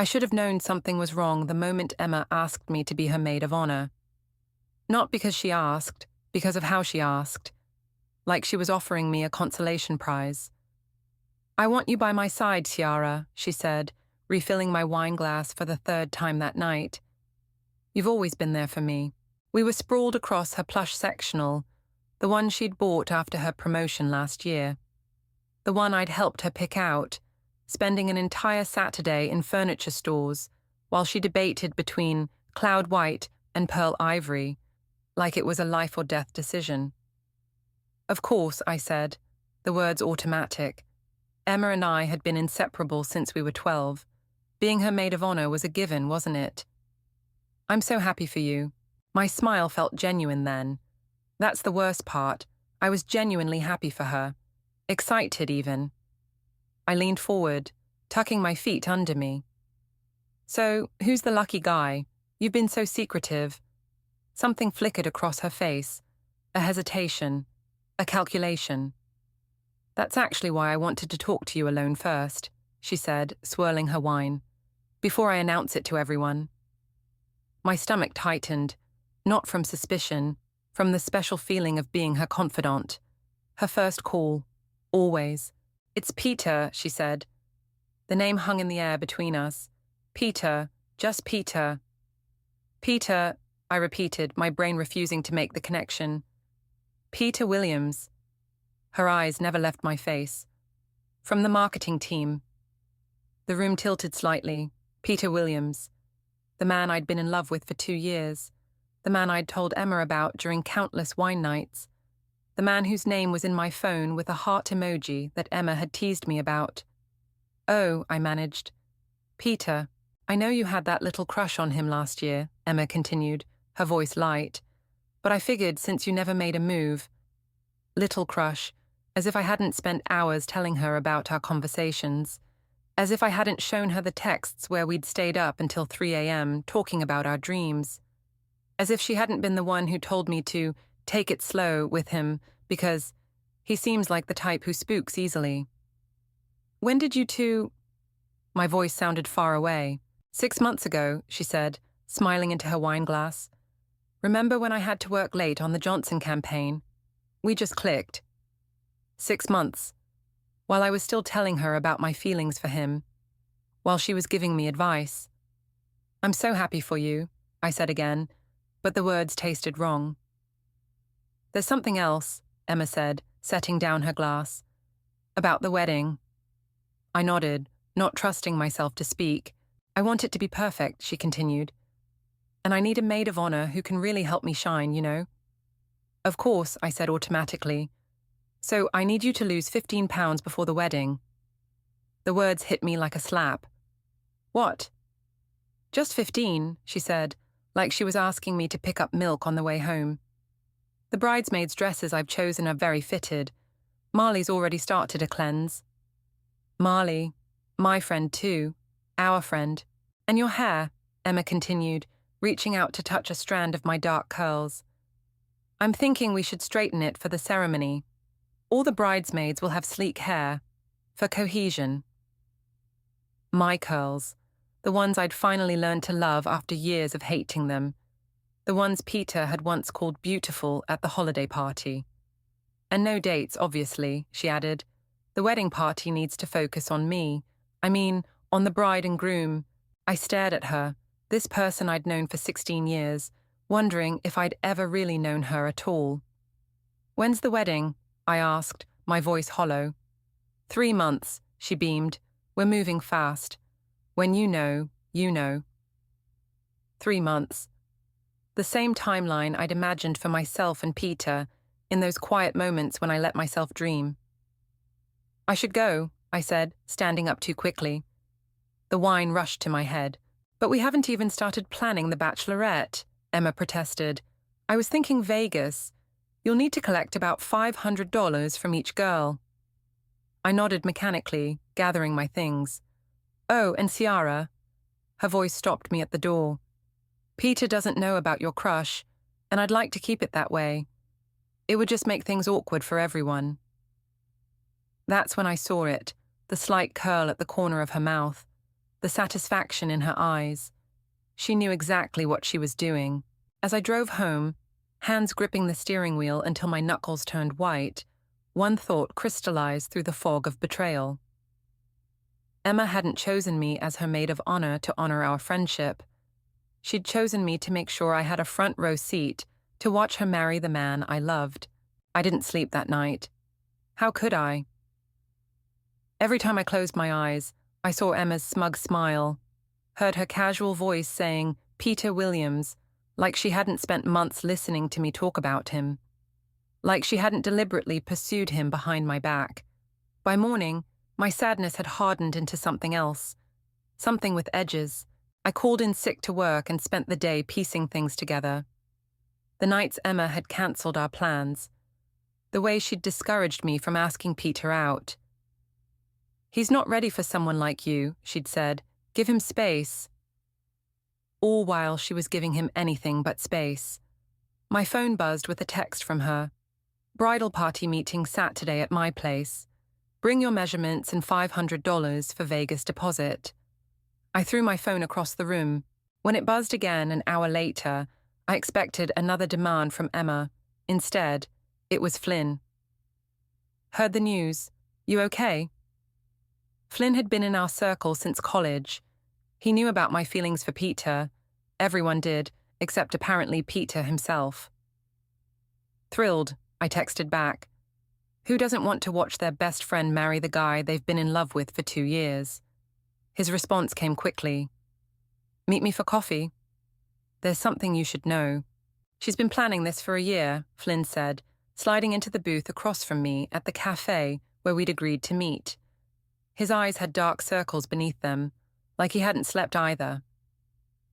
I should have known something was wrong the moment Emma asked me to be her maid of honor. Not because she asked, because of how she asked, like she was offering me a consolation prize. "I want you by my side, Ciara," she said, refilling my wine glass for the third time that night. "You've always been there for me." We were sprawled across her plush sectional, the one she'd bought after her promotion last year. The one I'd helped her pick out, spending an entire Saturday in furniture stores while she debated between cloud white and pearl ivory, like it was a life or death decision. "Of course," I said, the words automatic. Emma and I had been inseparable since we were 12. Being her maid of honor was a given, wasn't it? "I'm so happy for you." My smile felt genuine then. That's the worst part. I was genuinely happy for her. Excited, even. I leaned forward, tucking my feet under me. "So, who's the lucky guy? You've been so secretive." Something flickered across her face. A hesitation. A calculation. "That's actually why I wanted to talk to you alone first," she said, swirling her wine, "before I announce it to everyone." My stomach tightened, not from suspicion, from the special feeling of being her confidant. Her first call. Always. "It's Peter," she said. The name hung in the air between us. Peter, just Peter. "Peter," I repeated, my brain refusing to make the connection. "Peter Williams." Her eyes never left my face. "From the marketing team." The room tilted slightly. Peter Williams. The man I'd been in love with for 2 years. The man I'd told Emma about during countless wine nights. The man whose name was in my phone with a heart emoji that Emma had teased me about. "Oh," I managed. "Peter, I know you had that little crush on him last year," Emma continued, her voice light. "But I figured since you never made a move." Little crush, as if I hadn't spent hours telling her about our conversations. As if I hadn't shown her the texts where we'd stayed up until 3 a.m. talking about our dreams. As if she hadn't been the one who told me to take it slow with him because he seems like the type who spooks easily. "When did you two—" My voice sounded far away. "6 months ago," she said, smiling into her wine glass. "Remember when I had to work late on the Johnson campaign? We just clicked." 6 months. While I was still telling her about my feelings for him. While she was giving me advice. "I'm so happy for you," I said again, but the words tasted wrong. "There's something else," Emma said, setting down her glass. "About the wedding." I nodded, not trusting myself to speak. "I want it to be perfect," she continued. "And I need a maid of honor who can really help me shine, you know." "Of course," I said automatically. "So I need you to lose 15 pounds before the wedding." The words hit me like a slap. "What?" "Just 15, she said, like she was asking me to pick up milk on the way home. "The bridesmaids' dresses I've chosen are very fitted. Marley's already started a cleanse." "Marley, my friend too, our friend. And your hair," Emma continued, reaching out to touch a strand of my dark curls. "I'm thinking we should straighten it for the ceremony. All the bridesmaids will have sleek hair, for cohesion." My curls. The ones I'd finally learned to love after years of hating them. The ones Peter had once called beautiful at the holiday party. "And no dates, obviously," she added. "The wedding party needs to focus on me. I mean, on the bride and groom." I stared at her, this person I'd known for 16 years, wondering if I'd ever really known her at all. "When's the wedding?" I asked, my voice hollow. 3 months, she beamed. "We're moving fast. When you know, you know." 3 months. The same timeline I'd imagined for myself and Peter in those quiet moments when I let myself dream. "I should go," I said, standing up too quickly. The wine rushed to my head. "But we haven't even started planning the bachelorette," Emma protested. "I was thinking Vegas. You'll need to collect about $500 from each girl." I nodded mechanically, gathering my things. "Oh, and Ciara." Her voice stopped me at the door. "Peter doesn't know about your crush, and I'd like to keep it that way. It would just make things awkward for everyone." That's when I saw it, the slight curl at the corner of her mouth. the satisfaction in her eyes. She knew exactly what she was doing. As I drove home, hands gripping the steering wheel until my knuckles turned white, one thought crystallized through the fog of betrayal. Emma hadn't chosen me as her maid of honor to honor our friendship. She'd chosen me to make sure I had a front row seat to watch her marry the man I loved. I didn't sleep that night. How could I? Every time I closed my eyes, I saw Emma's smug smile, heard her casual voice saying, "Peter Williams," like she hadn't spent months listening to me talk about him. Like she hadn't deliberately pursued him behind my back. By morning, my sadness had hardened into something else, something with edges. I called in sick to work and spent the day piecing things together. The nights Emma had cancelled our plans. The way she'd discouraged me from asking Peter out. "He's not ready for someone like you," she'd said. "Give him space." All while she was giving him anything but space. My phone buzzed with a text from her. "Bridal party meeting Saturday at my place. Bring your measurements and $500 for Vegas deposit." I threw my phone across the room. When it buzzed again an hour later, I expected another demand from Emma. Instead, it was Flynn. "Heard the news. You okay?" Flynn had been in our circle since college. He knew about my feelings for Peter. Everyone did, except apparently Peter himself. "Thrilled," I texted back. Who doesn't want to watch their best friend marry the guy they've been in love with for 2 years? His response came quickly. "Meet me for coffee?" "There's something you should know." "She's been planning this for a year," Flynn said, sliding into the booth across from me at the cafe where we'd agreed to meet. His eyes had dark circles beneath them, like he hadn't slept either.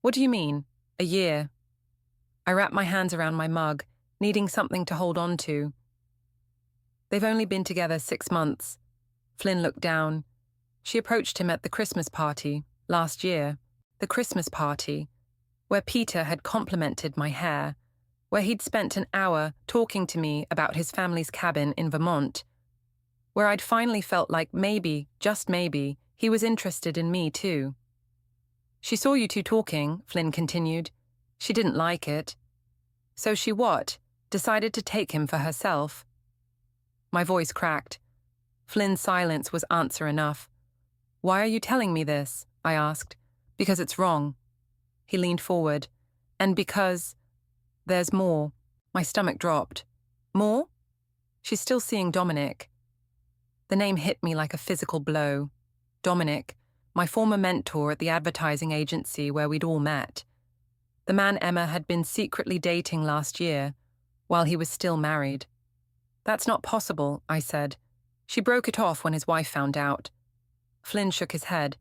"What do you mean, a year?" I wrapped my hands around my mug, needing something to hold on to. "They've only been together 6 months. Flynn looked down. She approached him at the Christmas party, last year. The Christmas party, where Peter had complimented my hair, where he'd spent an hour talking to me about his family's cabin in Vermont, where I'd finally felt like maybe, just maybe, he was interested in me too. "She saw you two talking," Flynn continued. "She didn't like it. So she what? Decided to take him for herself." My voice cracked. Flynn's silence was answer enough. "Why are you telling me this?" I asked. "Because it's wrong." He leaned forward. "And because there's more." My stomach dropped. "More?" "She's still seeing Dominic." The name hit me like a physical blow. Dominic, my former mentor at the advertising agency where we'd all met. The man Emma had been secretly dating last year, while he was still married. "That's not possible," I said. "She broke it off when his wife found out." Flynn shook his head.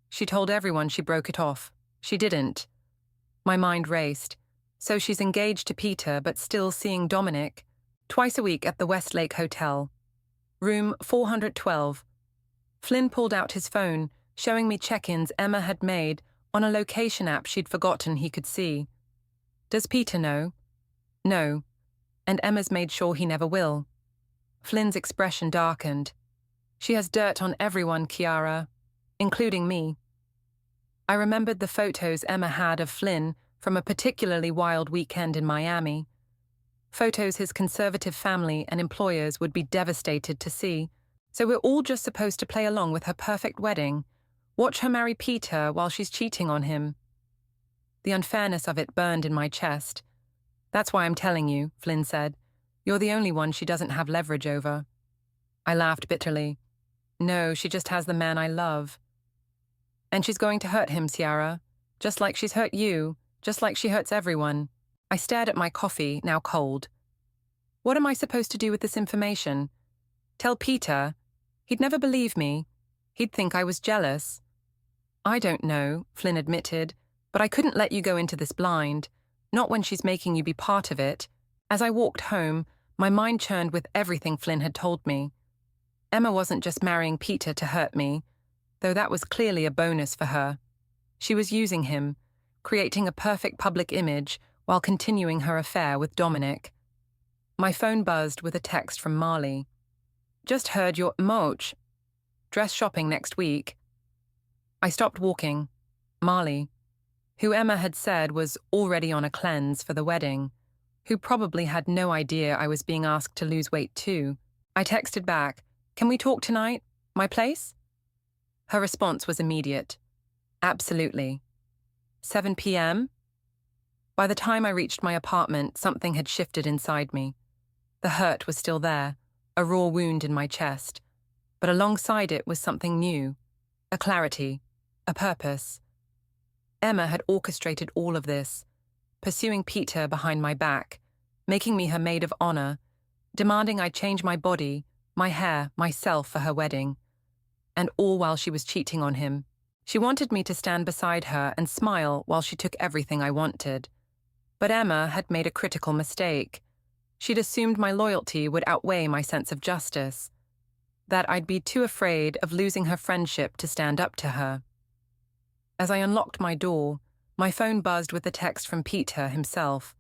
"She told everyone she broke it off. She didn't." My mind raced. So she's engaged to Peter but still seeing Dominic. Twice a week at the Westlake Hotel. Room 412. Flynn pulled out his phone, showing me check-ins Emma had made on a location app she'd forgotten he could see. "Does Peter know?" "No. And Emma's made sure he never will." Flynn's expression darkened. "She has dirt on everyone, Kiara, including me." I remembered the photos Emma had of Flynn from a particularly wild weekend in Miami. Photos his conservative family and employers would be devastated to see. So we're all just supposed to play along with her perfect wedding, watch her marry Peter while she's cheating on him. The unfairness of it burned in my chest. "That's why I'm telling you," Flynn said. "You're the only one she doesn't have leverage over." I laughed bitterly. "No, she just has the man I love." "And she's going to hurt him, Ciara. Just like she's hurt you, just like she hurts everyone." I stared at my coffee, now cold. "What am I supposed to do with this information? Tell Peter? He'd never believe me. He'd think I was jealous." "I don't know," Flynn admitted, "but I couldn't let you go into this blind. Not when she's making you be part of it." As I walked home, my mind churned with everything Flynn had told me. Emma wasn't just marrying Peter to hurt me, though that was clearly a bonus for her. She was using him, creating a perfect public image while continuing her affair with Dominic. My phone buzzed with a text from Marley. "Just heard your Moch. Dress shopping next week." I stopped walking. Marley, who Emma had said was already on a cleanse for the wedding, who probably had no idea I was being asked to lose weight too. I texted back, "Can we talk tonight? My place?" Her response was immediate. "Absolutely." 7 p.m.? By the time I reached my apartment, something had shifted inside me. The hurt was still there, a raw wound in my chest, but alongside it was something new, a clarity, a purpose. Emma had orchestrated all of this, pursuing Peter behind my back, making me her maid of honor, demanding I change my body, my hair, myself for her wedding, and all while she was cheating on him. She wanted me to stand beside her and smile while she took everything I wanted. But Emma had made a critical mistake. She'd assumed my loyalty would outweigh my sense of justice, that I'd be too afraid of losing her friendship to stand up to her. As I unlocked my door, my phone buzzed with a text from Peter himself.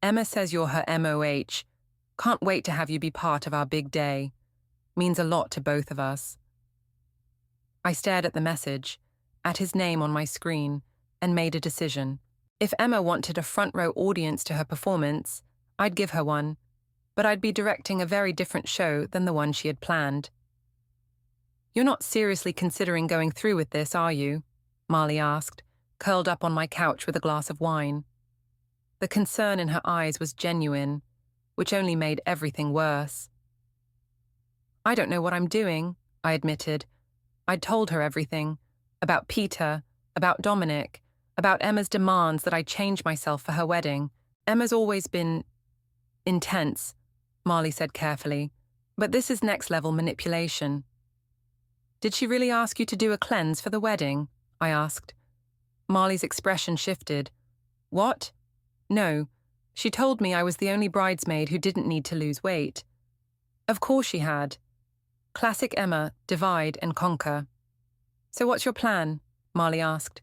"Emma says you're her MOH. Can't wait to have you be part of our big day. Means a lot to both of us." I stared at the message, at his name on my screen, and made a decision. If Emma wanted a front-row audience to her performance, I'd give her one, but I'd be directing a very different show than the one she had planned. "You're not seriously considering going through with this, are you?" Marley asked, curled up on my couch with a glass of wine. The concern in her eyes was genuine, which only made everything worse. "I don't know what I'm doing," I admitted. I'd told her everything, about Peter, about Dominic, about Emma's demands that I change myself for her wedding. "Emma's always been intense," Marley said carefully, "but this is next-level manipulation." "Did she really ask you to do a cleanse for the wedding?" I asked. Marley's expression shifted. "What? No. She told me I was the only bridesmaid who didn't need to lose weight." Of course she had. Classic Emma, divide and conquer. "So what's your plan?" Marley asked.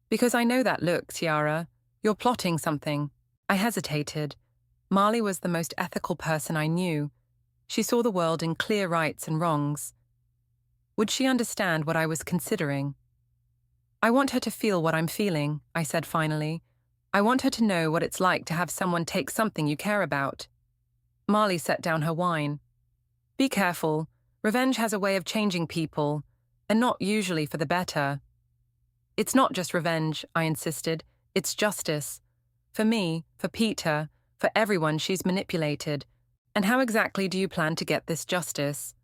"Because I know that look, Tiara. You're plotting something." I hesitated. Marley was the most ethical person I knew. She saw the world in clear rights and wrongs. Would she understand what I was considering? "I want her to feel what I'm feeling," I said finally. "I want her to know what it's like to have someone take something you care about." Marley set down her wine. "Be careful. Revenge has a way of changing people, and not usually for the better." "It's not just revenge," I insisted. "It's justice. For me, for Peter, for everyone she's manipulated. And how exactly do you plan to get this justice?"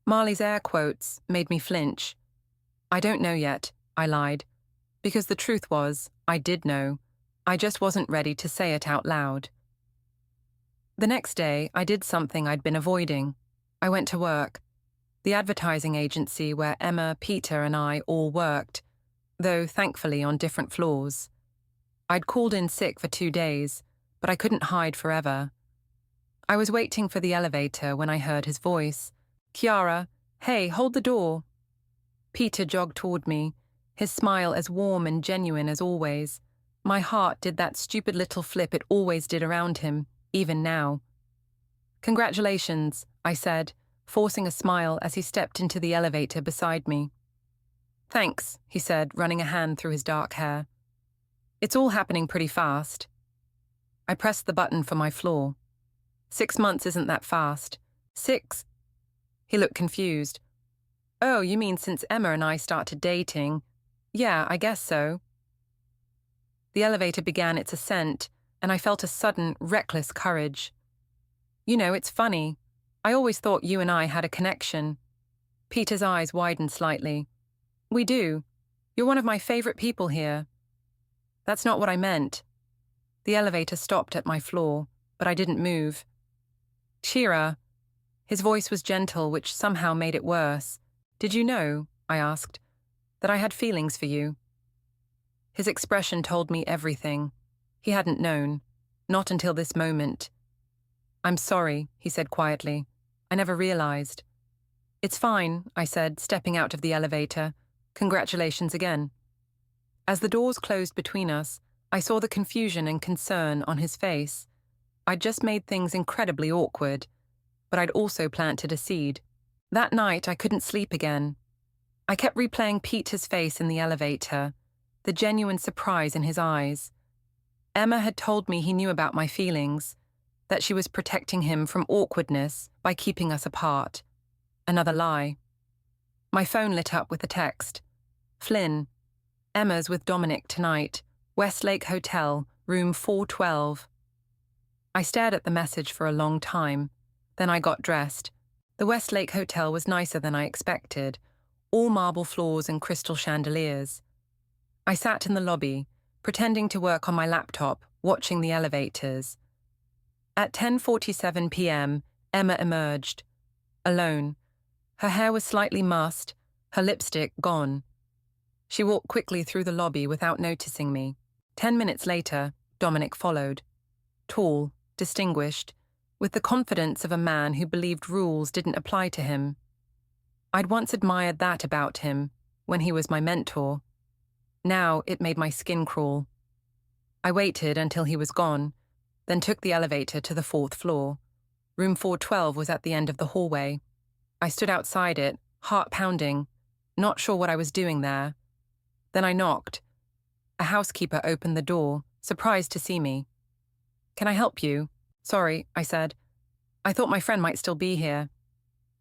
Marley's air quotes made me flinch. "I don't know yet," I lied. Because the truth was, I did know. I just wasn't ready to say it out loud. The next day, I did something I'd been avoiding. I went to work. The advertising agency where Emma, Peter, and I all worked, though thankfully on different floors. I'd called in sick for 2 days, but I couldn't hide forever. I was waiting for the elevator when I heard his voice. "Kiara, hey, hold the door." Peter jogged toward me, his smile as warm and genuine as always. My heart did that stupid little flip it always did around him, even now. "Congratulations," I said, forcing a smile as he stepped into the elevator beside me. "Thanks," he said, running a hand through his dark hair. "It's all happening pretty fast." I pressed the button for my floor. 6 months isn't that fast. 6? He looked confused. "Oh, you mean since Emma and I started dating? Yeah, I guess so." The elevator began its ascent, and I felt a sudden, reckless courage. "You know, it's funny. I always thought you and I had a connection." Peter's eyes widened slightly. "We do. You're one of my favorite people here." "That's not what I meant." The elevator stopped at my floor, but I didn't move. "Shira." His voice was gentle, which somehow made it worse. "Did you know," I asked, "that I had feelings for you?" His expression told me everything. He hadn't known. Not until this moment. "I'm sorry," he said quietly. "I never realized." "It's fine," I said, stepping out of the elevator. "Congratulations again." As the doors closed between us, I saw the confusion and concern on his face. I'd just made things incredibly awkward, but I'd also planted a seed. That night, I couldn't sleep again. I kept replaying Peter's face in the elevator, the genuine surprise in his eyes. Emma had told me he knew about my feelings, that she was protecting him from awkwardness by keeping us apart. Another lie. My phone lit up with a text. Flynn, Emma's with Dominic tonight, Westlake Hotel, room 412. I stared at the message for a long time. Then I got dressed. The Westlake Hotel was nicer than I expected, all marble floors and crystal chandeliers. I sat in the lobby, pretending to work on my laptop, watching the elevators. At 10:47 p.m., Emma emerged, alone. Her hair was slightly mussed, her lipstick gone. She walked quickly through the lobby without noticing me. 10 minutes later, Dominic followed. Tall, distinguished, with the confidence of a man who believed rules didn't apply to him. I'd once admired that about him, when he was my mentor. Now it made my skin crawl. I waited until he was gone, then took the elevator to the 4th floor. Room 412 was at the end of the hallway. I stood outside it, heart pounding, not sure what I was doing there. Then I knocked. A housekeeper opened the door, surprised to see me. "Can I help you?" "Sorry," I said. "I thought my friend might still be here."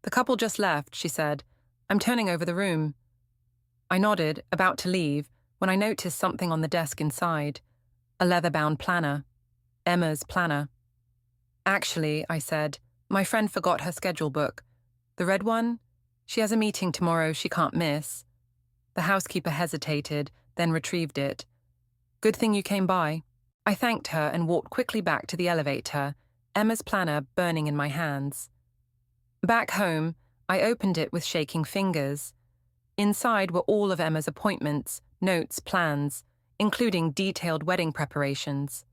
"The couple just left," she said. "I'm turning over the room." I nodded, about to leave, when I noticed something on the desk inside. A leather-bound planner. Emma's planner. "Actually," I said, "my friend forgot her schedule book. The red one? She has a meeting tomorrow she can't miss." The housekeeper hesitated, then retrieved it. "Good thing you came by." I thanked her and walked quickly back to the elevator, Emma's planner burning in my hands. Back home, I opened it with shaking fingers. Inside were all of Emma's appointments, notes, plans, including detailed wedding preparations.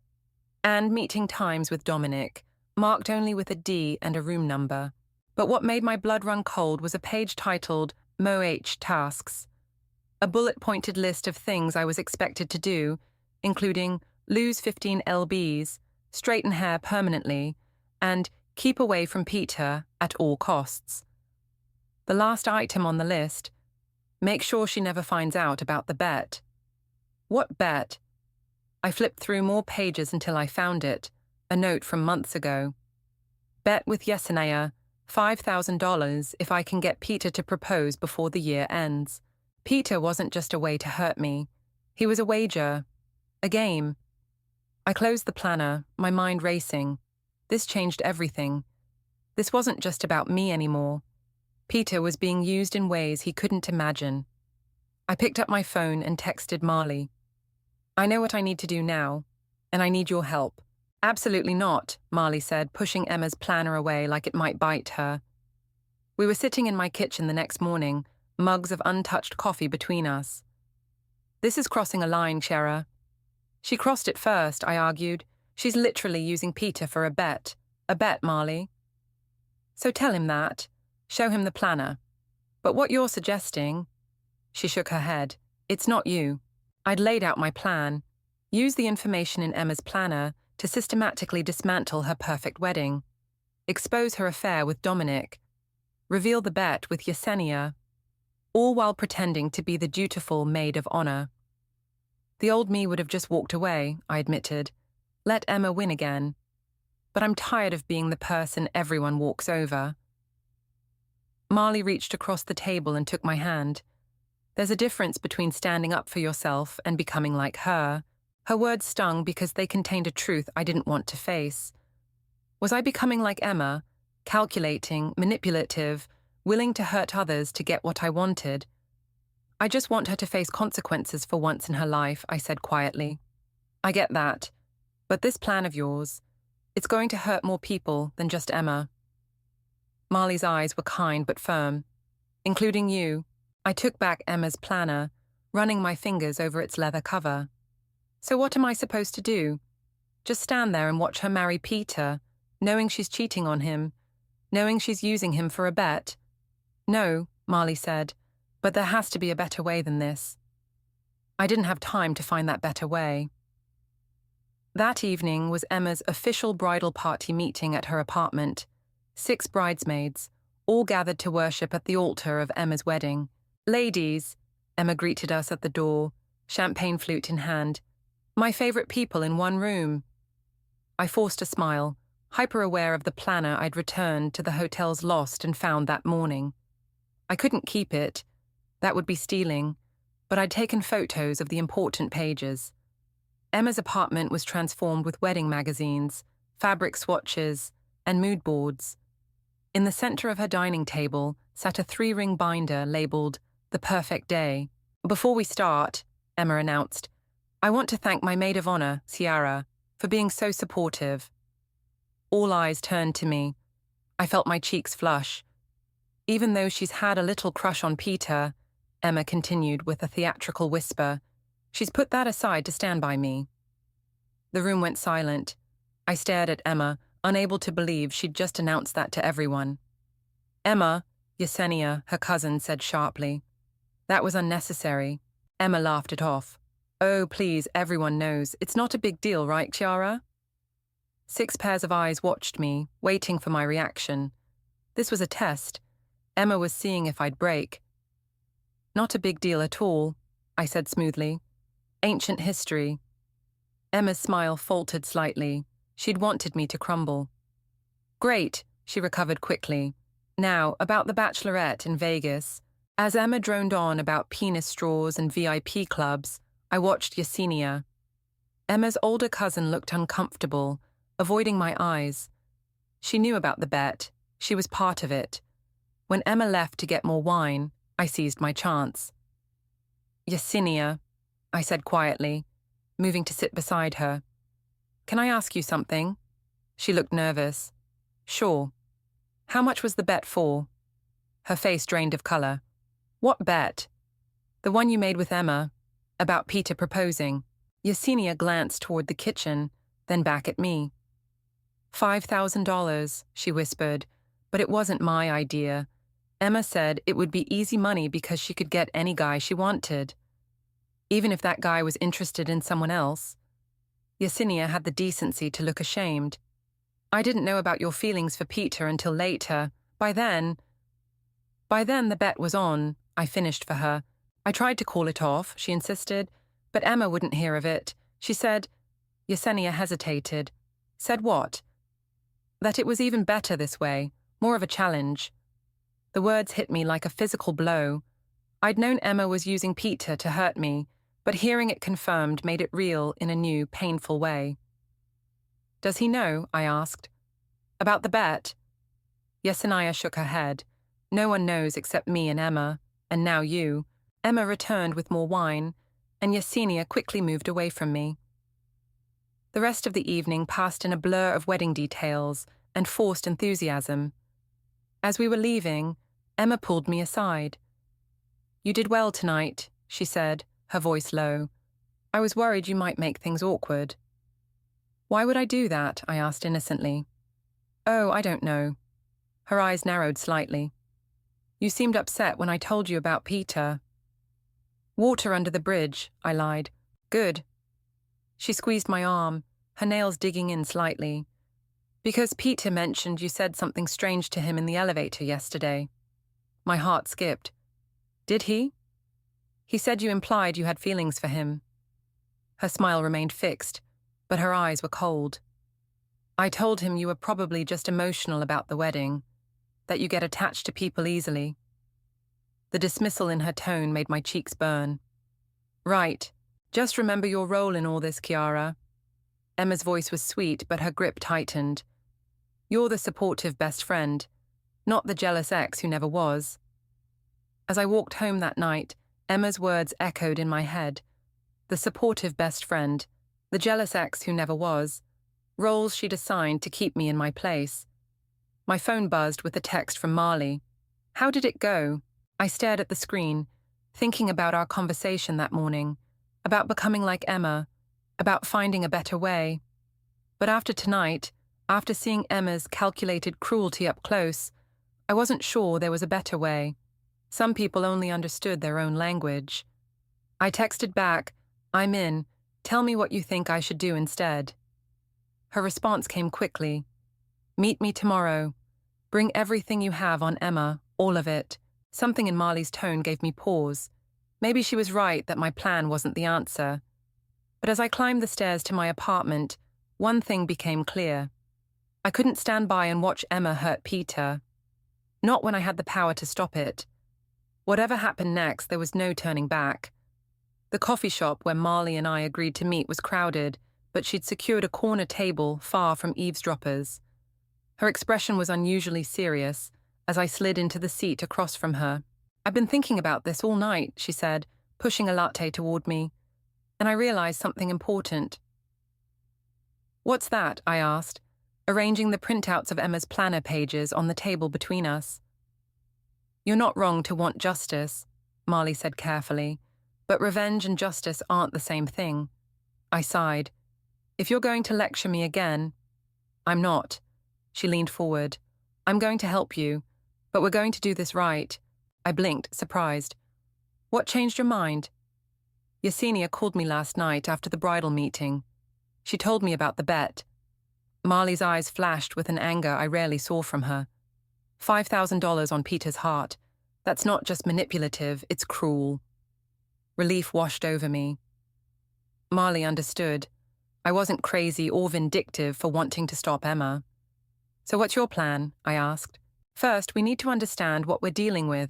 And meeting times with Dominic, marked only with a D and a room number. But what made my blood run cold was a page titled MOH Tasks. A bullet-pointed list of things I was expected to do, including lose 15 lbs, straighten hair permanently, and keep away from Peter at all costs. The last item on the list, make sure she never finds out about the bet. What bet? I flipped through more pages until I found it, a note from months ago. Bet with Yesenia, $5,000 if I can get Peter to propose before the year ends. Peter wasn't just a way to hurt me. He was a wager, a game. I closed the planner, my mind racing. This changed everything. This wasn't just about me anymore. Peter was being used in ways he couldn't imagine. I picked up my phone and texted Marley. "I know what I need to do now, and I need your help." "Absolutely not," Marley said, pushing Emma's planner away like it might bite her. We were sitting in my kitchen the next morning, mugs of untouched coffee between us. "This is crossing a line, Chera." "She crossed it first," I argued. "She's literally using Peter for a bet. A bet, Marley." "So tell him that. Show him the planner. But what you're suggesting..." She shook her head. "It's not you." I'd laid out my plan. Use the information in Emma's planner to systematically dismantle her perfect wedding. Expose her affair with Dominic. Reveal the bet with Yesenia. All while pretending to be the dutiful maid of honor. The old me would have just walked away, I admitted. Let Emma win again. But I'm tired of being the person everyone walks over. Marley reached across the table and took my hand. There's a difference between standing up for yourself and becoming like her. Her words stung because they contained a truth I didn't want to face. Was I becoming like Emma, calculating, manipulative, willing to hurt others to get what I wanted? "I just want her to face consequences for once in her life," I said quietly. "I get that. But this plan of yours, it's going to hurt more people than just Emma." Marley's eyes were kind but firm. "Including you." I took back Emma's planner, running my fingers over its leather cover. "So what am I supposed to do? Just stand there and watch her marry Peter, knowing she's cheating on him, knowing she's using him for a bet?" "No," Marley said, "but there has to be a better way than this." I didn't have time to find that better way. That evening was Emma's official bridal party meeting at her apartment. 6 bridesmaids, all gathered to worship at the altar of Emma's wedding. Ladies, Emma greeted us at the door, champagne flute in hand. My favorite people in one room. I forced a smile, hyper-aware of the planner I'd returned to the hotel's lost and found that morning. I couldn't keep it. That would be stealing. But I'd taken photos of the important pages. Emma's apartment was transformed with wedding magazines, fabric swatches, and mood boards. In the center of her dining table sat a 3-ring binder labeled The Perfect Day. Before we start, Emma announced, I want to thank my maid of honor, Ciara, for being so supportive. All eyes turned to me. I felt my cheeks flush. Even though she's had a little crush on Peter, Emma continued with a theatrical whisper, she's put that aside to stand by me. The room went silent. I stared at Emma, unable to believe she'd just announced that to everyone. Emma, Yesenia, her cousin, said sharply. That was unnecessary. Emma laughed it off. Oh, please, everyone knows. It's not a big deal, right, Ciara? 6 pairs of eyes watched me, waiting for my reaction. This was a test. Emma was seeing if I'd break. Not a big deal at all, I said smoothly. Ancient history. Emma's smile faltered slightly. She'd wanted me to crumble. Great, she recovered quickly. Now, about the bachelorette in Vegas. As Emma droned on about penis straws and VIP clubs, I watched Yesenia. Emma's older cousin looked uncomfortable, avoiding my eyes. She knew about the bet. She was part of it. When Emma left to get more wine, I seized my chance. Yesenia, I said quietly, moving to sit beside her. Can I ask you something? She looked nervous. Sure. How much was the bet for? Her face drained of color. What bet? The one you made with Emma, about Peter proposing. Yesenia glanced toward the kitchen, then back at me. $5,000, she whispered, but it wasn't my idea. Emma said it would be easy money because she could get any guy she wanted. Even if that guy was interested in someone else. Yesenia had the decency to look ashamed. I didn't know about your feelings for Peter until later. By then the bet was on, I finished for her. I tried to call it off, she insisted, but Emma wouldn't hear of it. She said, Yesenia hesitated. Said what? That it was even better this way, more of a challenge. The words hit me like a physical blow. I'd known Emma was using Peter to hurt me, but hearing it confirmed made it real in a new, painful way. Does he know? I asked. About the bet? Yesenia shook her head. No one knows except me and Emma, and now you. Emma returned with more wine, and Yesenia quickly moved away from me. The rest of the evening passed in a blur of wedding details and forced enthusiasm. As we were leaving, Emma pulled me aside. You did well tonight, she said, her voice low. I was worried you might make things awkward. Why would I do that? I asked innocently. Oh, I don't know. Her eyes narrowed slightly. You seemed upset when I told you about Peter. Water under the bridge, I lied. Good. She squeezed my arm, her nails digging in slightly. Because Peter mentioned you said something strange to him in the elevator yesterday. My heart skipped. Did he? He said you implied you had feelings for him. Her smile remained fixed, but her eyes were cold. I told him you were probably just emotional about the wedding, that you get attached to people easily. The dismissal in her tone made my cheeks burn. Right. Just remember your role in all this, Ciara. Emma's voice was sweet, but her grip tightened. You're the supportive best friend, not the jealous ex who never was. As I walked home that night, Emma's words echoed in my head. The supportive best friend, the jealous ex who never was, roles she'd assigned to keep me in my place. My phone buzzed with a text from Marley. How did it go? I stared at the screen, thinking about our conversation that morning, about becoming like Emma, about finding a better way. But after tonight, after seeing Emma's calculated cruelty up close, I wasn't sure there was a better way. Some people only understood their own language. I texted back, I'm in. Tell me what you think I should do instead. Her response came quickly. Meet me tomorrow. Bring everything you have on Emma, all of it. Something in Marley's tone gave me pause. Maybe she was right that my plan wasn't the answer. But as I climbed the stairs to my apartment, one thing became clear. I couldn't stand by and watch Emma hurt Peter. Not when I had the power to stop it. Whatever happened next, there was no turning back. The coffee shop where Marley and I agreed to meet was crowded, but she'd secured a corner table far from eavesdroppers. Her expression was unusually serious as I slid into the seat across from her. "I've been thinking about this all night," she said, pushing a latte toward me, "and I realized something important." "What's that?" I asked, arranging the printouts of Emma's planner pages on the table between us. "You're not wrong to want justice," Marley said carefully, "but revenge and justice aren't the same thing." I sighed. "If you're going to lecture me again—" "I'm not." She leaned forward. "I'm going to help you, but we're going to do this right." I blinked, surprised. "What changed your mind?" "Yesenia called me last night after the bridal meeting. She told me about the bet." Marley's eyes flashed with an anger I rarely saw from her. $5,000 on Peter's heart. That's not just manipulative, it's cruel. Relief washed over me. Marley understood. I wasn't crazy or vindictive for wanting to stop Emma. "So what's your plan?" I asked. "First, we need to understand what we're dealing with."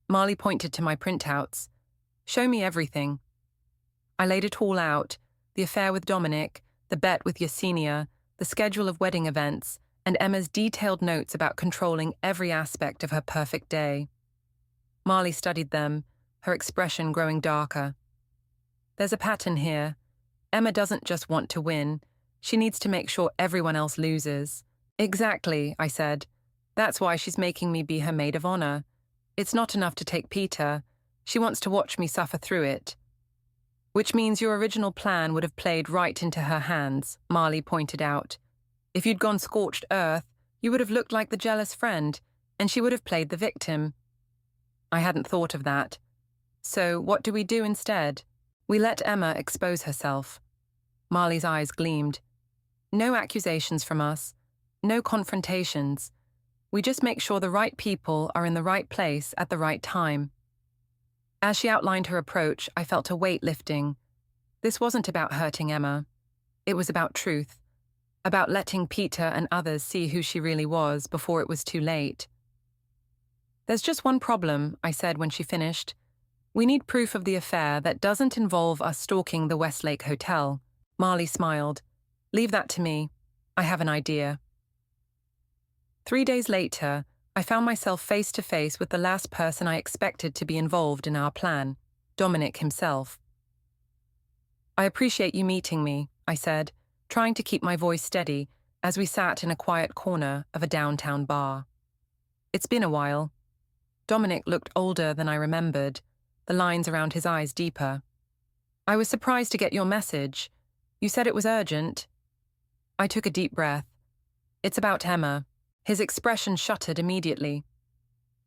Marley pointed to my printouts. "Show me everything." I laid it all out, the affair with Dominic, the bet with Yesenia, the schedule of wedding events, and Emma's detailed notes about controlling every aspect of her perfect day. Marley studied them, her expression growing darker. "There's a pattern here. Emma doesn't just want to win. She needs to make sure everyone else loses." "Exactly," I said. "That's why she's making me be her maid of honor. It's not enough to take Peter. She wants to watch me suffer through it." "Which means your original plan would have played right into her hands," Marley pointed out. "If you'd gone scorched earth, you would have looked like the jealous friend, and she would have played the victim." I hadn't thought of that. "So what do we do instead?" "We let Emma expose herself." Marley's eyes gleamed. "No accusations from us. No confrontations. We just make sure the right people are in the right place at the right time." As she outlined her approach, I felt a weight lifting. This wasn't about hurting Emma. It was about truth. About letting Peter and others see who she really was before it was too late. "There's just one problem," I said when she finished. "We need proof of the affair that doesn't involve us stalking the Westlake Hotel." Marley smiled. "Leave that to me. I have an idea." 3 days later, I found myself face to face with the last person I expected to be involved in our plan, Dominic himself. "I appreciate you meeting me," I said, trying to keep my voice steady as we sat in a quiet corner of a downtown bar. "It's been a while." Dominic looked older than I remembered, the lines around his eyes deeper. "I was surprised to get your message. You said it was urgent." I took a deep breath. "It's about Emma." His expression shuttered immediately.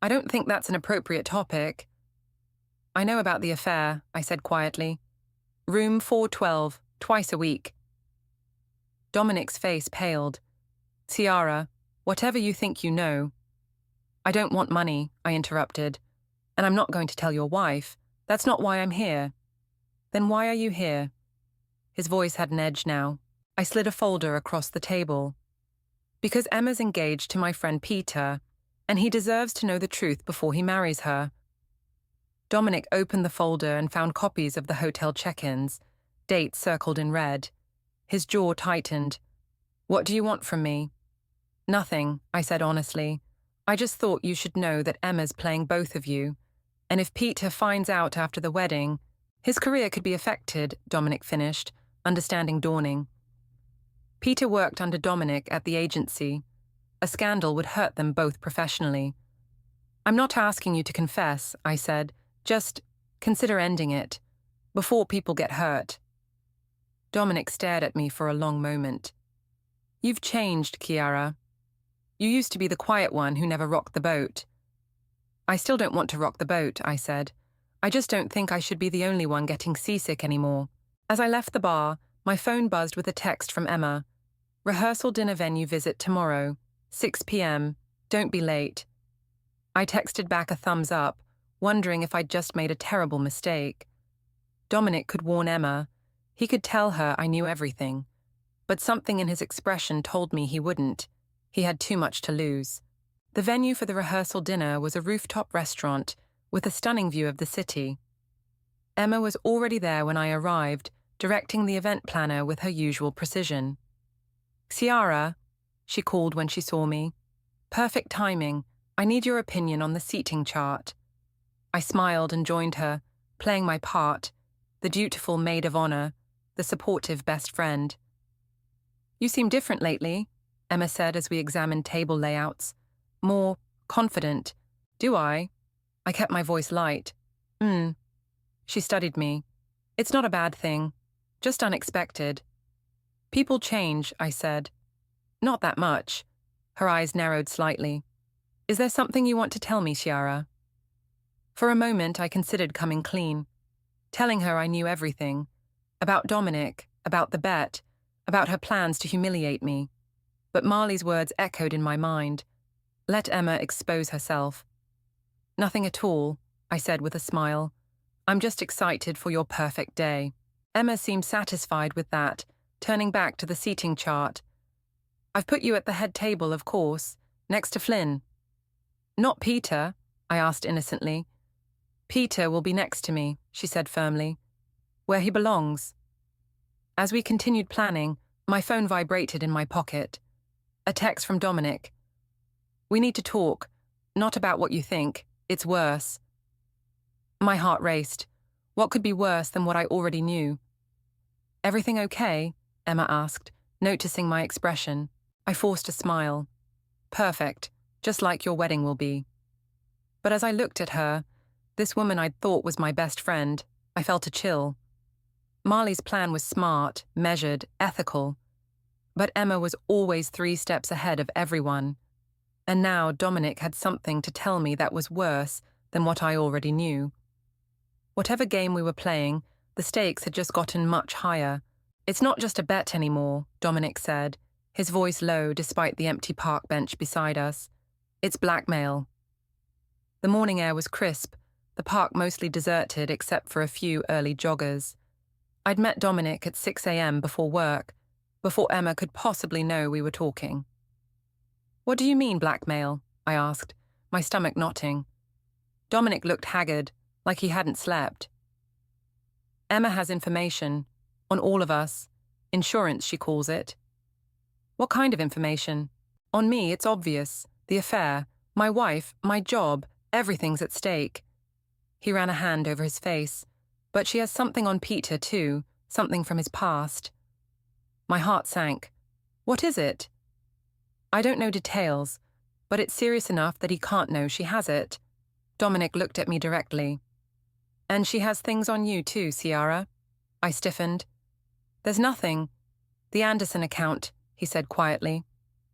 "I don't think that's an appropriate topic." "I know about the affair," I said quietly. "Room 412, twice a week." Dominic's face paled. "Tiara, whatever you think you know." "I don't want money," I interrupted. "And I'm not going to tell your wife. That's not why I'm here." "Then why are you here?" His voice had an edge now. I slid a folder across the table. "Because Emma's engaged to my friend Peter, and he deserves to know the truth before he marries her." Dominic opened the folder and found copies of the hotel check-ins, dates circled in red. His jaw tightened. "What do you want from me?" "Nothing," I said honestly. "I just thought you should know that Emma's playing both of you. And if Peter finds out after the wedding, his career could be affected," Dominic finished, understanding dawning. Peter worked under Dominic at the agency. A scandal would hurt them both professionally. "I'm not asking you to confess," I said. "Just consider ending it, before people get hurt." Dominic stared at me for a long moment. "You've changed, Kiara. You used to be the quiet one who never rocked the boat." "I still don't want to rock the boat," I said. "I just don't think I should be the only one getting seasick anymore." As I left the bar, my phone buzzed with a text from Emma. "Rehearsal dinner venue visit tomorrow, 6 p.m. Don't be late." I texted back a thumbs up, wondering if I'd just made a terrible mistake. Dominic could warn Emma. He could tell her I knew everything. But something in his expression told me he wouldn't. He had too much to lose. The venue for the rehearsal dinner was a rooftop restaurant with a stunning view of the city. Emma was already there when I arrived, directing the event planner with her usual precision. "Ciara," she called when she saw me. "Perfect timing. I need your opinion on the seating chart." I smiled and joined her, playing my part, the dutiful maid of honor, the supportive best friend. "You seem different lately," Emma said as we examined table layouts. "More confident." "Do I?" I kept my voice light. She studied me. "It's not a bad thing. Just unexpected." "People change," I said. "Not that much." Her eyes narrowed slightly. "Is there something you want to tell me, Ciara?" For a moment, I considered coming clean, telling her I knew everything. About Dominic, about the bet, about her plans to humiliate me. But Marley's words echoed in my mind. Let Emma expose herself. "Nothing at all," I said with a smile. "I'm just excited for your perfect day." Emma seemed satisfied with that, turning back to the seating chart. "I've put you at the head table, of course, next to Flynn." "Not Peter?" I asked innocently. "Peter will be next to me," she said firmly. "Where he belongs." As we continued planning, my phone vibrated in my pocket. A text from Dominic. "We need to talk. Not about what you think. It's worse." My heart raced. What could be worse than what I already knew? "Everything okay?" Emma asked, noticing my expression. I forced a smile. "Perfect, just like your wedding will be." But as I looked at her, this woman I'd thought was my best friend, I felt a chill. Marley's plan was smart, measured, ethical. But Emma was always 3 steps ahead of everyone. And now Dominic had something to tell me that was worse than what I already knew. Whatever game we were playing, the stakes had just gotten much higher. "It's not just a bet anymore," Dominic said, his voice low despite the empty park bench beside us. "It's blackmail." The morning air was crisp, the park mostly deserted except for a few early joggers. I'd met Dominic at 6 a.m. before work, before Emma could possibly know we were talking. "What do you mean, blackmail?" I asked, my stomach knotting. Dominic looked haggard, like he hadn't slept. "Emma has information. On all of us. Insurance, she calls it." "What kind of information?" "On me, it's obvious. The affair. My wife, my job, everything's at stake." He ran a hand over his face. "But she has something on Peter, too. Something from his past." My heart sank. "What is it?" "I don't know details, but it's serious enough that he can't know she has it." Dominic looked at me directly. "And she has things on you too, Ciara?" I stiffened. "There's nothing. The Anderson account," he said quietly.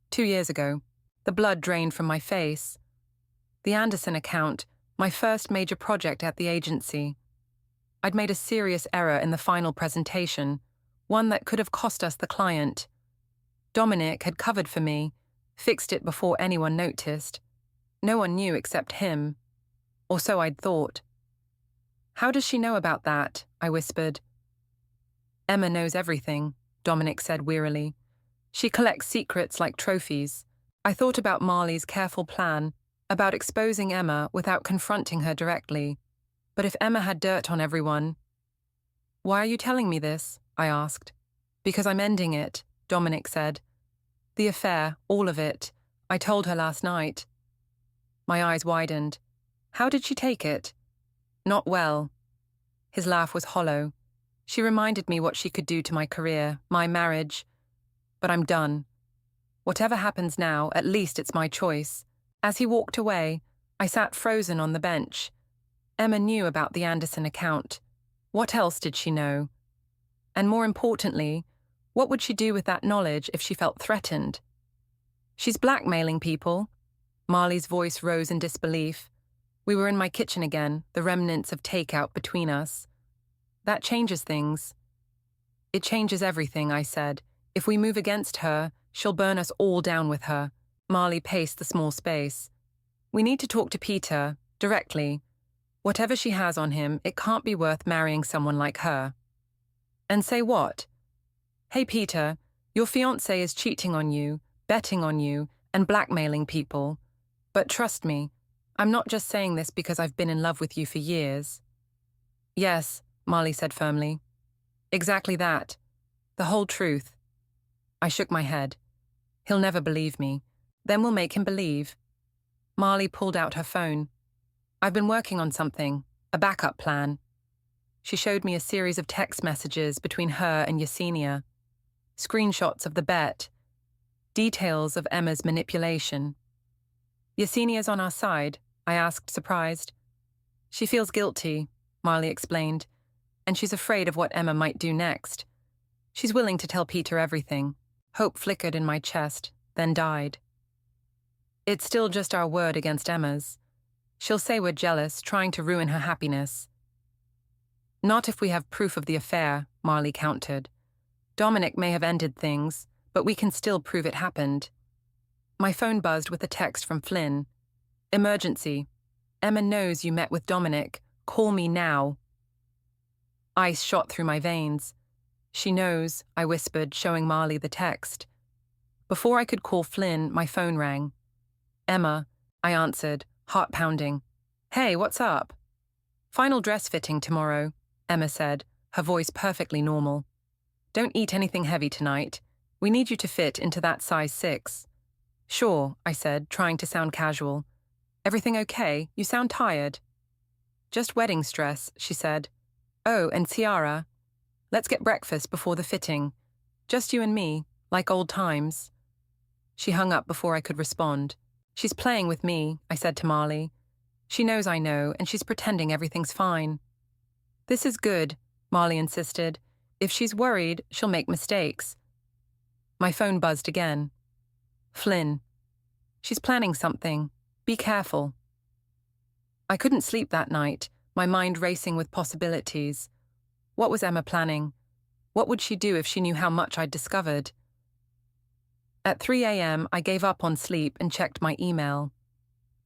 2 years ago. The blood drained from my face. The Anderson account, my first major project at the agency. I'd made a serious error in the final presentation, one that could have cost us the client. Dominic had covered for me, fixed it before anyone noticed. No one knew except him. Or so I'd thought. "How does she know about that?" I whispered. "Emma knows everything," Dominic said wearily. "She collects secrets like trophies." I thought about Marley's careful plan, about exposing Emma without confronting her directly. But if Emma had dirt on everyone... "Why are you telling me this?" I asked. "Because I'm ending it," Dominic said. "The affair, all of it. I told her last night." My eyes widened. How did she take it? "Not well." His laugh was hollow. "She reminded me what she could do to my career, my marriage. But I'm done. Whatever happens now, at least it's my choice." As he walked away, I sat frozen on the bench. Emma knew about the Anderson account. What else did she know? And more importantly, what would she do with that knowledge if she felt threatened? "She's blackmailing people." Marley's voice rose in disbelief. We were in my kitchen again, the remnants of takeout between us. "That changes things." "It changes everything," I said. "If we move against her, she'll burn us all down with her." Marley paced the small space. We need to talk to Peter, directly. Whatever she has on him, it can't be worth marrying someone like her. And say what? Hey Peter, your fiancé is cheating on you, betting on you, and blackmailing people. But trust me, I'm not just saying this because I've been in love with you for years. Yes, Marley said firmly. Exactly that. The whole truth. I shook my head. He'll never believe me. Then we'll make him believe. Marley pulled out her phone. I've been working on something, a backup plan. She showed me a series of text messages between her and Yesenia. Screenshots of the bet. Details of Emma's manipulation. Yesenia's on our side, I asked, surprised. She feels guilty, Marley explained, and she's afraid of what Emma might do next. She's willing to tell Peter everything. Hope flickered in my chest, then died. It's still just our word against Emma's. She'll say we're jealous, trying to ruin her happiness. Not if we have proof of the affair, Marley countered. Dominic may have ended things, but we can still prove it happened. My phone buzzed with a text from Flynn. Emergency. Emma knows you met with Dominic. Call me now. Ice shot through my veins. She knows, I whispered, showing Marley the text. Before I could call Flynn, my phone rang. Emma, I answered, heart pounding. Hey, what's up? Final dress fitting tomorrow, Emma said, her voice perfectly normal. Don't eat anything heavy tonight. We need you to fit into that size 6. Sure, I said, trying to sound casual. Everything okay? You sound tired. Just wedding stress, she said. Oh, and Ciara. Let's get breakfast before the fitting. Just you and me, like old times. She hung up before I could respond. She's playing with me, I said to Marley. She knows I know, and she's pretending everything's fine. This is good, Marley insisted. If she's worried, she'll make mistakes. My phone buzzed again. Flynn. She's planning something. Be careful. I couldn't sleep that night, my mind racing with possibilities. What was Emma planning? What would she do if she knew how much I'd discovered? At 3 a.m., I gave up on sleep and checked my email.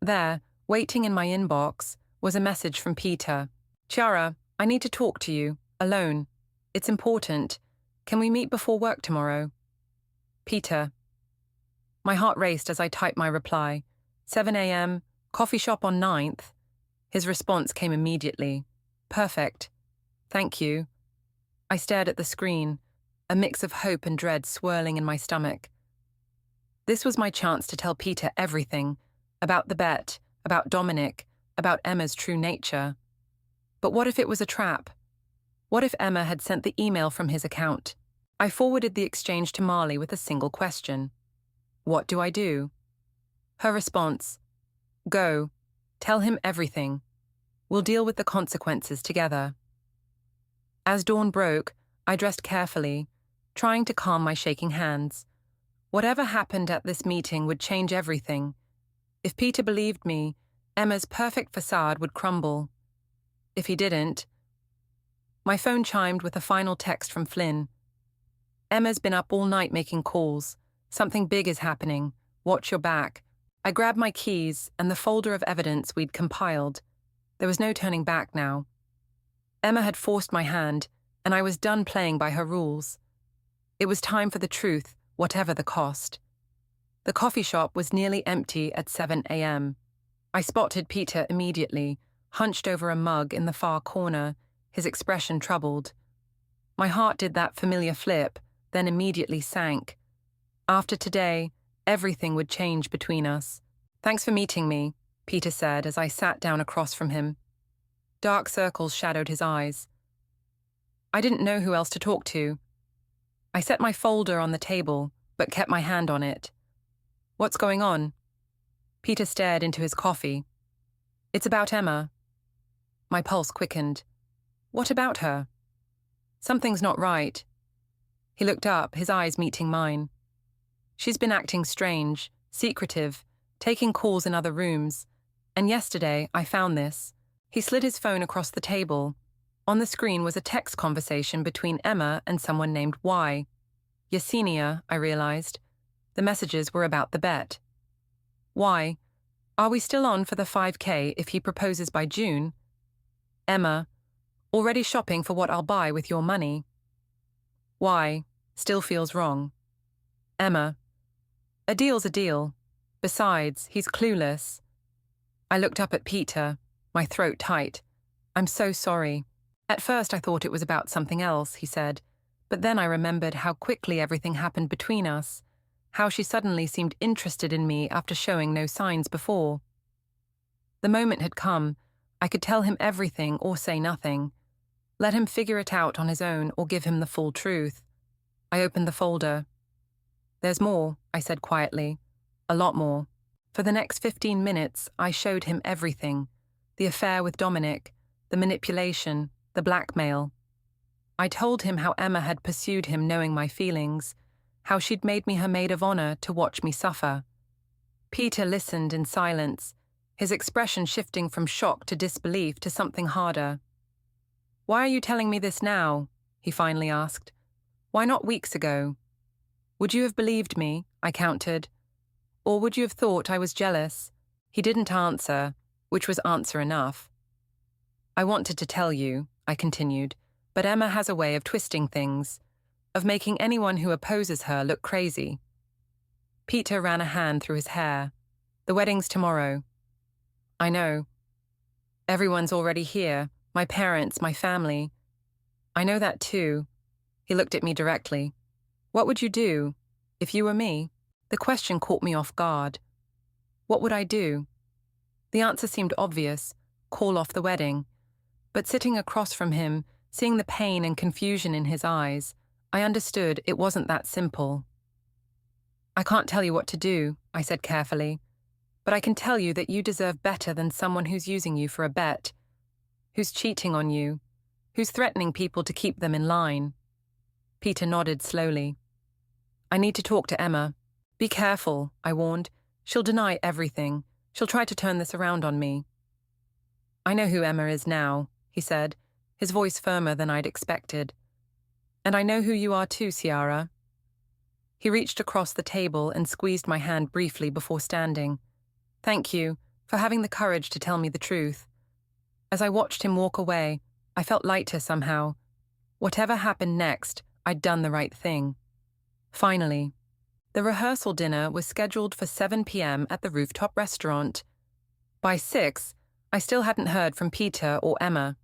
There, waiting in my inbox, was a message from Peter. Ciara, I need to talk to you, alone. It's important. Can we meet before work tomorrow? Peter. My heart raced as I typed my reply. 7 a.m., coffee shop on 9th. His response came immediately. Perfect. Thank you. I stared at the screen, a mix of hope and dread swirling in my stomach. This was my chance to tell Peter everything, about the bet, about Dominic, about Emma's true nature. But what if it was a trap? What if Emma had sent the email from his account? I forwarded the exchange to Marley with a single question. What do I do? Her response, go. Tell him everything. We'll deal with the consequences together. As dawn broke, I dressed carefully, trying to calm my shaking hands. Whatever happened at this meeting would change everything. If Peter believed me, Emma's perfect facade would crumble. If he didn't... My phone chimed with a final text from Flynn. Emma's been up all night making calls. Something big is happening. Watch your back. I grabbed my keys and the folder of evidence we'd compiled. There was no turning back now. Emma had forced my hand, and I was done playing by her rules. It was time for the truth, whatever the cost. The coffee shop was nearly empty at 7 a.m. I spotted Peter immediately, hunched over a mug in the far corner, his expression troubled. My heart did that familiar flip, then immediately sank. After today, everything would change between us. Thanks for meeting me, Peter said as I sat down across from him. Dark circles shadowed his eyes. I didn't know who else to talk to. I set my folder on the table, but kept my hand on it. What's going on? Peter stared into his coffee. It's about Emma. My pulse quickened. What about her? Something's not right. He looked up, his eyes meeting mine. She's been acting strange, secretive, taking calls in other rooms. And yesterday, I found this. He slid his phone across the table. On the screen was a text conversation between Emma and someone named Y. Yesenia, I realized. The messages were about the bet. Y. Are we still on for the 5K if he proposes by June? Emma, already shopping for what I'll buy with your money. Why? Still feels wrong. Emma, a deal's a deal. Besides, he's clueless. I looked up at Peter, my throat tight. I'm so sorry. At first I thought it was about something else, he said, but then I remembered how quickly everything happened between us, how she suddenly seemed interested in me after showing no signs before. The moment had come. I could tell him everything or say nothing. Let him figure it out on his own or give him the full truth. I opened the folder. There's more, I said quietly. A lot more. For the next 15 minutes, I showed him everything. The affair with Dominic, the manipulation, the blackmail. I told him how Emma had pursued him knowing my feelings, how she'd made me her maid of honor to watch me suffer. Peter listened in silence, his expression shifting from shock to disbelief to something harder. Why are you telling me this now? He finally asked. Why not weeks ago? Would you have believed me? I countered. Or would you have thought I was jealous? He didn't answer, which was answer enough. I wanted to tell you, I continued, but Emma has a way of twisting things, of making anyone who opposes her look crazy. Peter ran a hand through his hair. The wedding's tomorrow. I know. Everyone's already here, my parents, my family. I know that too. He looked at me directly. What would you do, if you were me? The question caught me off guard. What would I do? The answer seemed obvious, call off the wedding. But sitting across from him, seeing the pain and confusion in his eyes, I understood it wasn't that simple. I can't tell you what to do, I said carefully, but I can tell you that you deserve better than someone who's using you for a bet, who's cheating on you, who's threatening people to keep them in line. Peter nodded slowly. I need to talk to Emma. Be careful, I warned. She'll deny everything. She'll try to turn this around on me. I know who Emma is now, he said, his voice firmer than I'd expected. And I know who you are too, Ciara. He reached across the table and squeezed my hand briefly before standing. Thank you for having the courage to tell me the truth. As I watched him walk away, I felt lighter somehow. Whatever happened next, I'd done the right thing. Finally, the rehearsal dinner was scheduled for 7 p.m. at the rooftop restaurant. By 6, I still hadn't heard from Peter or Emma.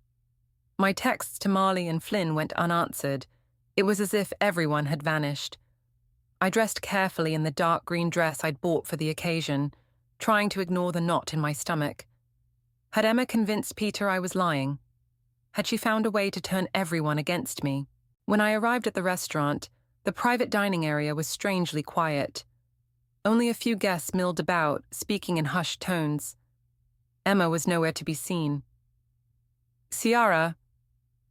My texts to Marley and Flynn went unanswered. It was as if everyone had vanished. I dressed carefully in the dark green dress I'd bought for the occasion, trying to ignore the knot in my stomach. Had Emma convinced Peter I was lying? Had she found a way to turn everyone against me? When I arrived at the restaurant, the private dining area was strangely quiet. Only a few guests milled about, speaking in hushed tones. Emma was nowhere to be seen. Ciara.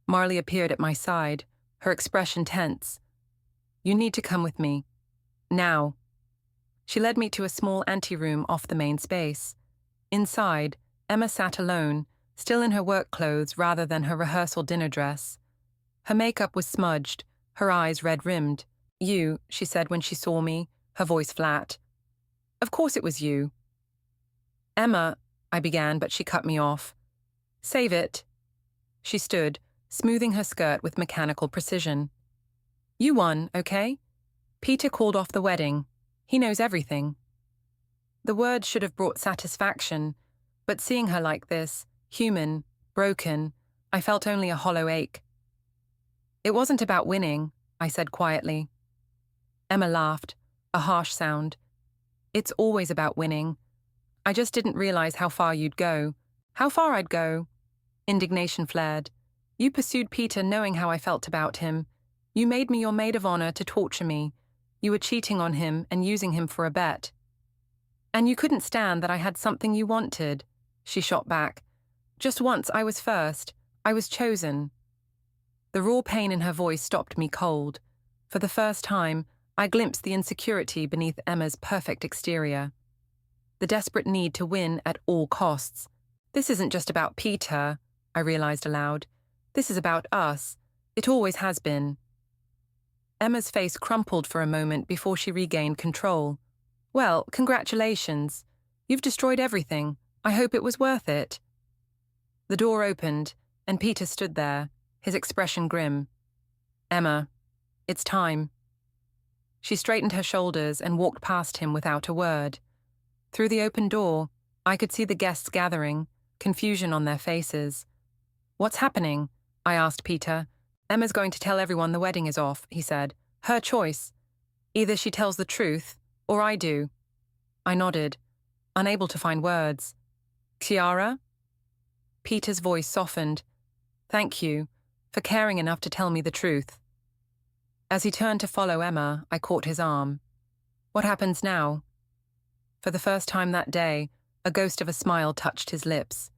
Marley appeared at my side, her expression tense. You need to come with me. Now. She led me to a small anteroom off the main space. Inside, Emma sat alone, still in her work clothes rather than her rehearsal dinner dress. Her makeup was smudged, her eyes red-rimmed. You, she said when she saw me, her voice flat. Of course it was you. Emma, I began, but she cut me off. Save it. She stood, smoothing her skirt with mechanical precision. You won, okay? Peter called off the wedding. He knows everything. The words should have brought satisfaction, but seeing her like this, human, broken, I felt only a hollow ache. It wasn't about winning, I said quietly. Emma laughed, a harsh sound. It's always about winning. I just didn't realize how far you'd go. How far I'd go. Indignation flared. You pursued Peter knowing how I felt about him. You made me your maid of honor to torture me. You were cheating on him and using him for a bet. And you couldn't stand that I had something you wanted, she shot back. Just once I was first. I was chosen. The raw pain in her voice stopped me cold. For the first time, I glimpsed the insecurity beneath Emma's perfect exterior. The desperate need to win at all costs. This isn't just about Peter, I realized aloud. This is about us. It always has been. Emma's face crumpled for a moment before she regained control. Well, congratulations. You've destroyed everything. I hope it was worth it. The door opened, and Peter stood there, his expression grim. Emma, it's time. She straightened her shoulders and walked past him without a word. Through the open door, I could see the guests gathering, confusion on their faces. What's happening? I asked Peter. Emma's going to tell everyone the wedding is off, he said. Her choice. Either she tells the truth, or I do. I nodded, unable to find words. Chiara? Peter's voice softened. Thank you for caring enough to tell me the truth. As he turned to follow Emma, I caught his arm. What happens now? For the first time that day, a ghost of a smile touched his lips.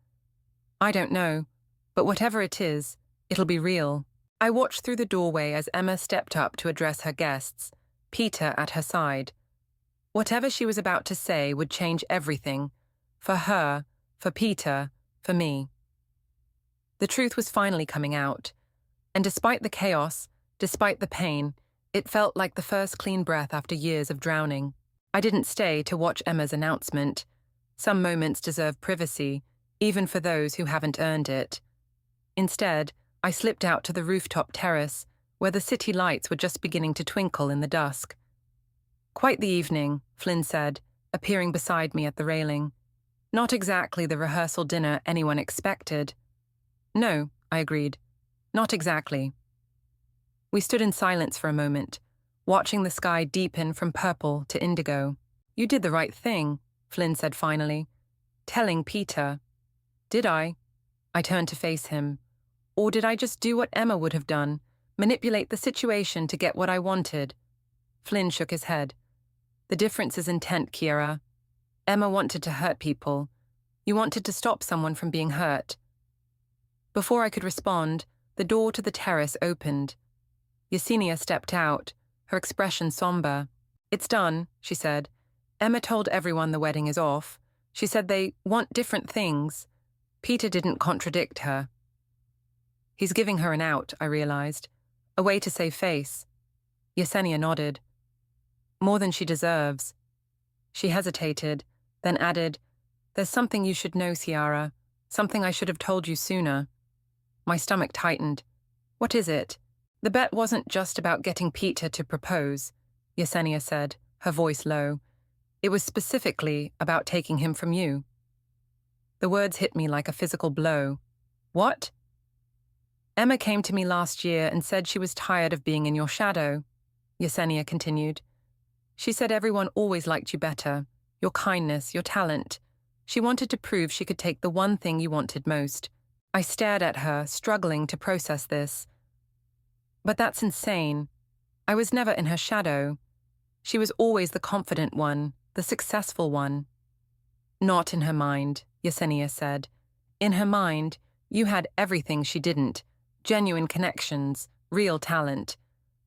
I don't know, but whatever it is, it'll be real. I watched through the doorway as Emma stepped up to address her guests, Peter at her side. Whatever she was about to say would change everything. For her, for Peter, for me. The truth was finally coming out, and despite the chaos, despite the pain, it felt like the first clean breath after years of drowning. I didn't stay to watch Emma's announcement. Some moments deserve privacy, even for those who haven't earned it. Instead, I slipped out to the rooftop terrace, where the city lights were just beginning to twinkle in the dusk. Quite the evening, Flynn said, appearing beside me at the railing. Not exactly the rehearsal dinner anyone expected. No, I agreed. Not exactly. We stood in silence for a moment, watching the sky deepen from purple to indigo. You did the right thing, Flynn said finally. Telling Peter. Did I? I turned to face him. Or did I just do what Emma would have done, manipulate the situation to get what I wanted? Flynn shook his head. The difference is intent, Chiara. Emma wanted to hurt people. You wanted to stop someone from being hurt. Before I could respond, the door to the terrace opened. Yesenia stepped out, her expression somber. It's done, she said. Emma told everyone the wedding is off. She said they want different things. Peter didn't contradict her. He's giving her an out, I realized. A way to save face. Yesenia nodded. More than she deserves. She hesitated, then added, There's something you should know, Ciara. Something I should have told you sooner. My stomach tightened. What is it? The bet wasn't just about getting Peter to propose, Yesenia said, her voice low. It was specifically about taking him from you. The words hit me like a physical blow. What? Emma came to me last year and said she was tired of being in your shadow, Yesenia continued. She said everyone always liked you better, your kindness, your talent. She wanted to prove she could take the one thing you wanted most. I stared at her, struggling to process this. But that's insane. I was never in her shadow. She was always the confident one, the successful one. Not in her mind, Yesenia said. In her mind, you had everything she didn't. Genuine connections, real talent.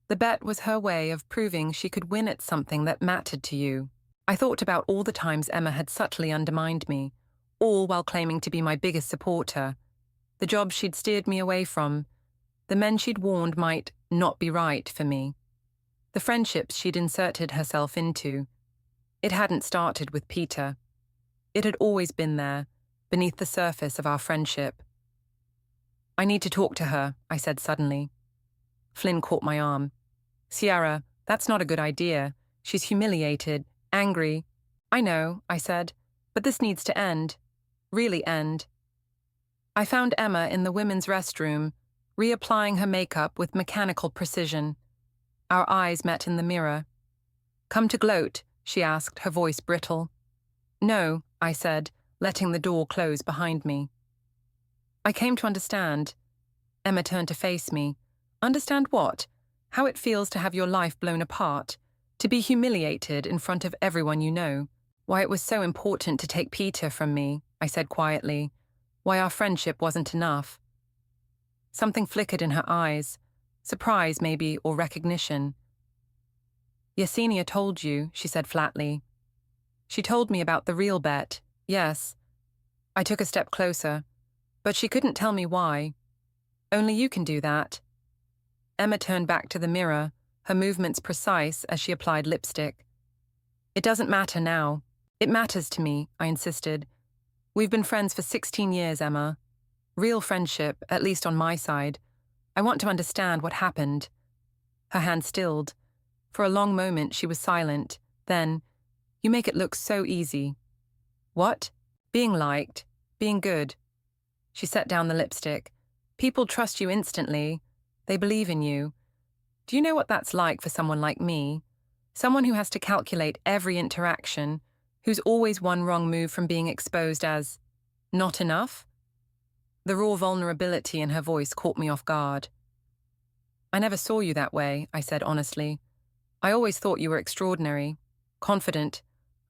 The bet was her way of proving she could win at something that mattered to you. I thought about all the times Emma had subtly undermined me, all while claiming to be my biggest supporter. The jobs she'd steered me away from, the men she'd warned might not be right for me, the friendships she'd inserted herself into. It hadn't started with Peter. It had always been there, beneath the surface of our friendship. I need to talk to her, I said suddenly. Flynn caught my arm. Ciara, that's not a good idea. She's humiliated, angry. I know, I said, but this needs to end. Really end. I found Emma in the women's restroom, reapplying her makeup with mechanical precision. Our eyes met in the mirror. Come to gloat, she asked, her voice brittle. No, I said, letting the door close behind me. I came to understand. Emma turned to face me. Understand what? How it feels to have your life blown apart, to be humiliated in front of everyone you know. Why it was so important to take Peter from me, I said quietly. Why our friendship wasn't enough. Something flickered in her eyes, surprise maybe, or recognition. Yesenia told you, she said flatly. She told me about the real bet, yes. I took a step closer, but she couldn't tell me why. Only you can do that. Emma turned back to the mirror, her movements precise as she applied lipstick. It doesn't matter now. It matters to me, I insisted. We've been friends for 16 years, Emma. Real friendship, at least on my side. I want to understand what happened. Her hand stilled. For a long moment she was silent. Then, "You make it look so easy." "What?" "Being liked. Being good." She set down the lipstick. "People trust you instantly. They believe in you. Do you know what that's like for someone like me? Someone who has to calculate every interaction, who's always one wrong move from being exposed as not enough?" The raw vulnerability in her voice caught me off guard. "I never saw you that way," I said honestly. "I always thought you were extraordinary, confident,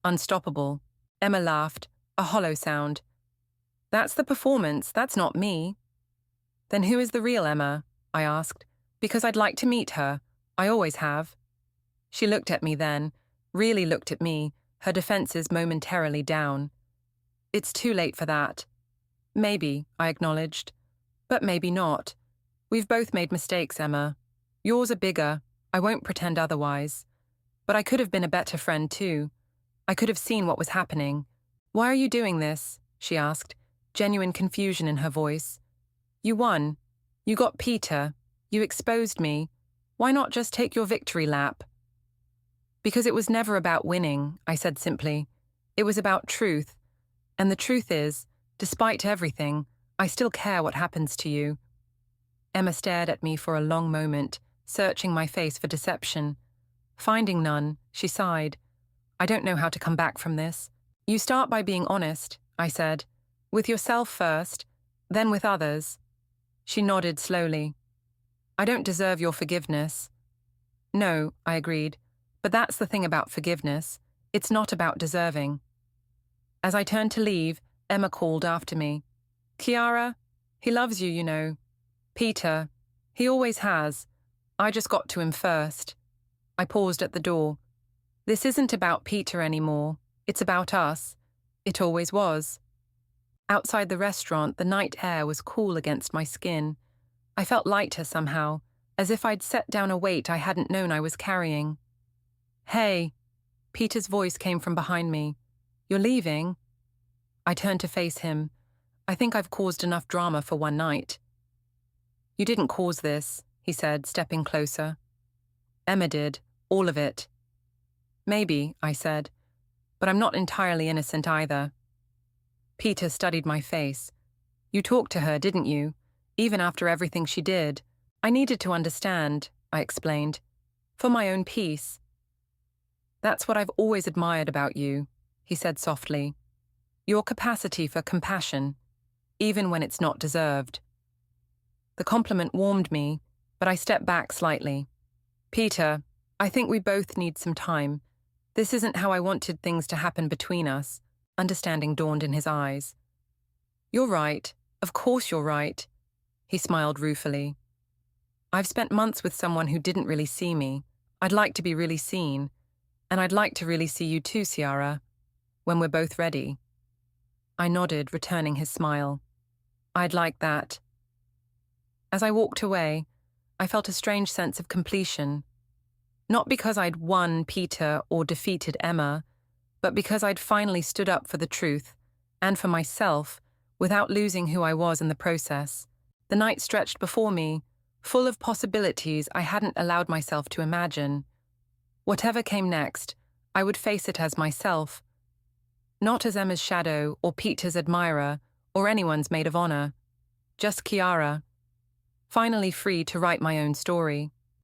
unstoppable." Emma laughed, a hollow sound. "That's the performance, that's not me." "Then who is the real Emma?" I asked, "because I'd like to meet her. I always have." She looked at me then, really looked at me, her defenses momentarily down. "It's too late for that." "Maybe," I acknowledged. "But maybe not. We've both made mistakes, Emma. Yours are bigger, I won't pretend otherwise. But I could have been a better friend too. I could have seen what was happening." "Why are you doing this?" she asked, genuine confusion in her voice. "You won. You got Peter. You exposed me. Why not just take your victory lap?" "Because it was never about winning," I said simply. "It was about truth. And the truth is, despite everything, I still care what happens to you." Emma stared at me for a long moment, searching my face for deception. Finding none, she sighed. "I don't know how to come back from this." "You start by being honest," I said. "With yourself first, then with others." She nodded slowly. "I don't deserve your forgiveness." "No," I agreed. "But that's the thing about forgiveness. It's not about deserving." As I turned to leave, Emma called after me. "Kiara, he loves you, you know. Peter, he always has. I just got to him first." I paused at the door. "This isn't about Peter anymore. It's about us. It always was." Outside the restaurant, the night air was cool against my skin. I felt lighter somehow, as if I'd set down a weight I hadn't known I was carrying. "Hey," Peter's voice came from behind me. "You're leaving?" I turned to face him. "I think I've caused enough drama for one night." "You didn't cause this," he said, stepping closer. "Emma did, all of it." "Maybe," I said, "but I'm not entirely innocent either." Peter studied my face. "You talked to her, didn't you? Even after everything she did." "I needed to understand," I explained. "For my own peace." "That's what I've always admired about you," he said softly. "Your capacity for compassion, even when it's not deserved." The compliment warmed me, but I stepped back slightly. "Peter, I think we both need some time. This isn't how I wanted things to happen between us." Understanding dawned in his eyes. "You're right. Of course you're right." He smiled ruefully. "I've spent months with someone who didn't really see me. I'd like to be really seen. And I'd like to really see you too, Ciara, when we're both ready." I nodded, returning his smile. "I'd like that." As I walked away, I felt a strange sense of completion. Not because I'd won Peter or defeated Emma, but because I'd finally stood up for the truth, and for myself, without losing who I was in the process. The night stretched before me, full of possibilities I hadn't allowed myself to imagine. Whatever came next, I would face it as myself. Not as Emma's shadow, or Peter's admirer, or anyone's maid of honor. Just Kiara. Finally free to write my own story.